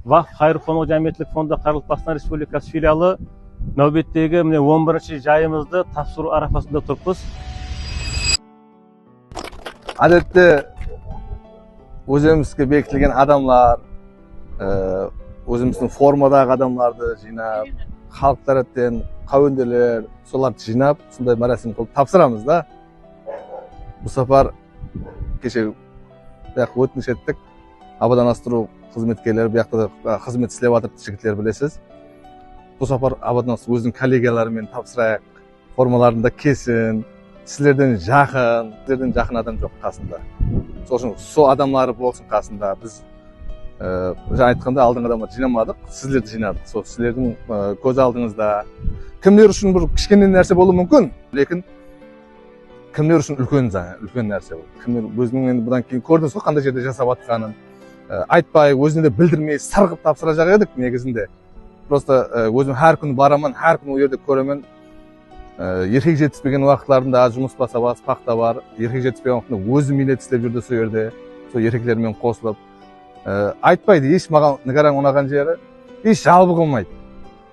ВАФ Хайырқоңыр Жәмиетілік фонды Қарақалпақстан Республикасы филиалы нәубеттегі міне 11-ші жайымызды тапсыру арafasында тұрмыз. Әдетте өзімізге бекітілген адамлар, өзіміздің формадағы адамларды жинап, халық тараптан қауынделер, соларды жинап, сондай мәрәсім қылып тапсырамыз да. Бұл сапар кеше өтініш еттік. Абаданастыру қызметкерлері бұяқта қызмет істеп жатыр жігіттер білесіз. Бұл сапар абаданастыру өзінің коллегаларымен тапсырайық, формаларында кесін, сіздерден жақын адам жоқ қасында. Сол үшін сол адамлары болсын қасында. Біз жаңа айтқанда алдыңғы адамдар жинамадық, сіздерді жинадық. Сол сіздердің көз алдыңызда кімдер үшін бір кішкене нәрсе болуы мүмкін, лекін кімдер үшін үлкен нәрсе ол. Кімдер өзінің енді бұдан кейін көрдіңіз ғой қандай жерде жасап жатқанын. Айтпай, өзіне де білдірмей сарғып тапсыра жақ едік негізінде. Просто өзім әр күн барамын, әр күн ол жерде көремін. Еркек жетіспеген уақытларында жұмыс баса-бас, пақта бар. Еркек жетіспеген уақытында өзі минет істеп жүрді сол жерде. Сол еркектермен қосылып. Айтпайды, еш маған нығараң ұнаған жері, еш жалбы қылмайды.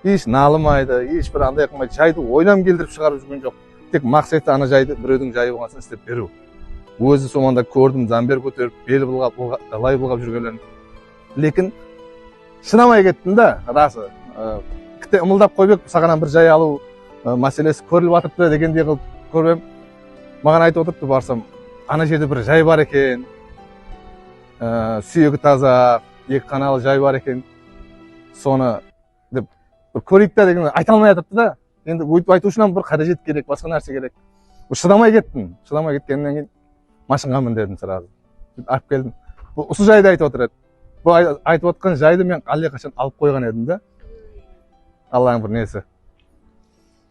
Еш налымайды, еш бір андай қылмайды. Жайды ойнам келдіріп шығарып жүрген жоқ. Тек мақсаты ана жайды біреудің жайы болғансын істеп беру. Өзі соңында көрдім, замбер көтеріп, бел лай бұлғап жүргенлерін. Лекін шынамай кеттім да, расы. Кітте ымылдап қойбек, сағанан бір жай алу мәселесі көріліп атыпты дегенде қылып көрбем. Маған айтып отырыпты барсам, ана жерде бір жай бар екен, сүйегі таза, екі қаналы жай бар екен. Соны деп көрейік та деген айта алмай атыпты да. Енді өйтіп айту үшін бір қажет керек, басқа нәрсе керек. Шыдамай кеттім. Шыдамай кеткеннен кейін машинға міндедім сразу. Алып келдім. Бұл осы жайды айтып отыр еді. Бұл айтып отқан жайды мен әлдеқашан алып қойған едім да. Алланың бір несі.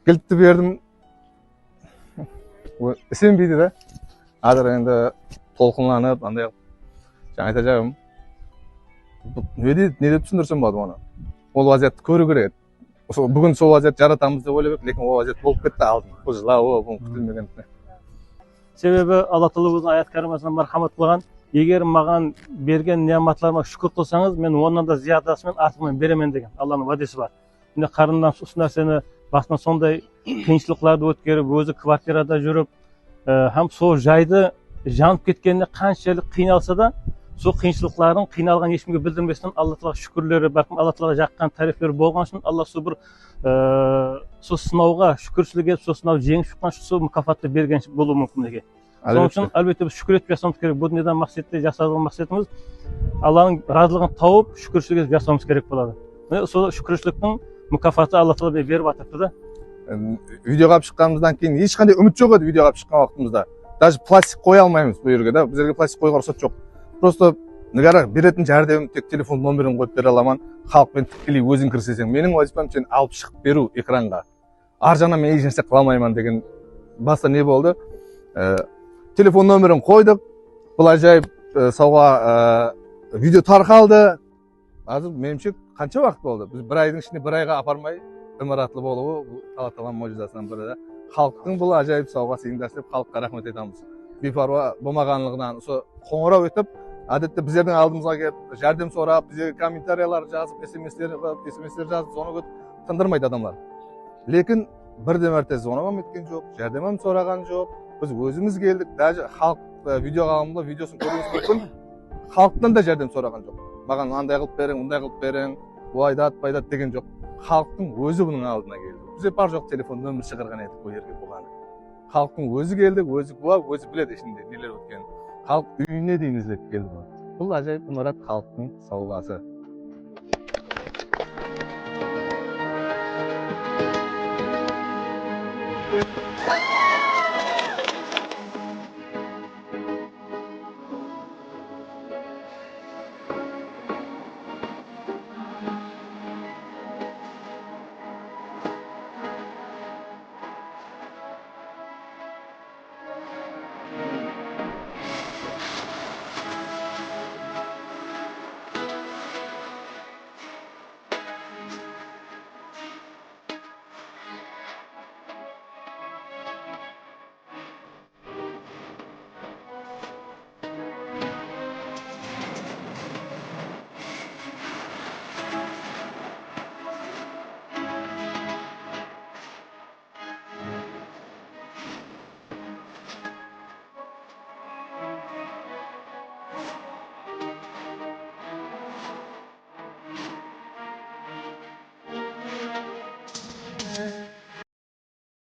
Келіпті бердім. Сенбейді да. Адыр енді толқынланып, андай жаңа айта жағым. Не деп түсіндірсем болады оны. Ол вазиятты көру керек еді. Бүгін сол вазият жаратамыз деп ойлап едік, лекін ол вазият болып кетті алдын. Бұл жылауы, бұл күтілмеген. Себебі Алла Тағала өзінің аят кәрімасына мархамат қылған, егер маған берген неғматларыма шүкір қылсаңыз, мен оннан да зиядасымен артығымен беремін деген Алланың уәдесі бар. Міне қарыннан осы нәрсені басынан сондай қиыншылықтарды өткеріп, өзі квартирада жүріп, һәм сол жайды жанып кеткеніне қаншалық қиналса да, сол қиыншылықтарын қиналған ешкімге білдірместен Алла Тағала шүкірлері, бәлкім Алла Тағала жаққан тарифлері болған үшін Алла сол бір сол сынауға шүкіршілік етіп, сол сынау жеңіп шыққан үшін сол мүкафатты берген болуы мүмкін екен. Сол үшін әлбетте біз шүкір етіп жасауымыз керек. Бұл дүниеден мақсатты жасалған мақсатымыз Алланың разылығын тауып шүкіршілік етіп жасауымыз керек болады. Сол шүкіршіліктің мүкафаты Алла Тағала беріп жатыр да. Видеоға шыққанымыздан кейін ешқандай үміт жоқ еді видеоға шыққан уақытымызда. Даже пластик қоя алмаймыз бұл жерге да. Біздерге пластик қоюға рұқсат жоқ. Просто нығара беретін жәрдемім тек телефон номерін қойып бере аламын. Халықпен тікелей өзің кірсесең. Менің вазифам сені алып шығып беру экранға. Ар жағынан мен еш нәрсе қыла алмаймын деген баста не болды? Телефон номерін қойдық. Бұл ажайып сауға видео тарқалды. Азыр меніңше қанша уақыт болды? Біз бір айдың ішінде бір айға апармай ымыратлы болуы Алла Тағаланың мойызасынан бірі да. Халықтың бұл ажайып сауға сыйымдастырып халыққа рахмет айтамыз. Бейпаруа болмағанлығынан қоңырау етіп, әдетте біздердің алдымызға келіп жәрдем сұрап, бізге комментариялар жазып, смстер жазып, соны көтіп тындырмайды адамлар. Лекін бірде мәрте звонамам еткен жоқ, жәрдемім сұраған жоқ. Біз өзіміз келдік, даже халық видео қалымда видеосын көріңіз мүмкін, халықтан да жәрдем сұраған жоқ. Маған андай қылып берің, мұндай қылып берің, ойдат, пайдат деген жоқ. Халықтың өзі бұның алдына келді. Бізде бар жоқ телефон нөмір шығарған едік бұл жерге болғаны. Халықтың өзі келді, өзі куә, өзі біледі ішінде нелер өткенін. Халық үйіне дейін іздеп келді. Бұл ажайып ымырат халықтың сауласы.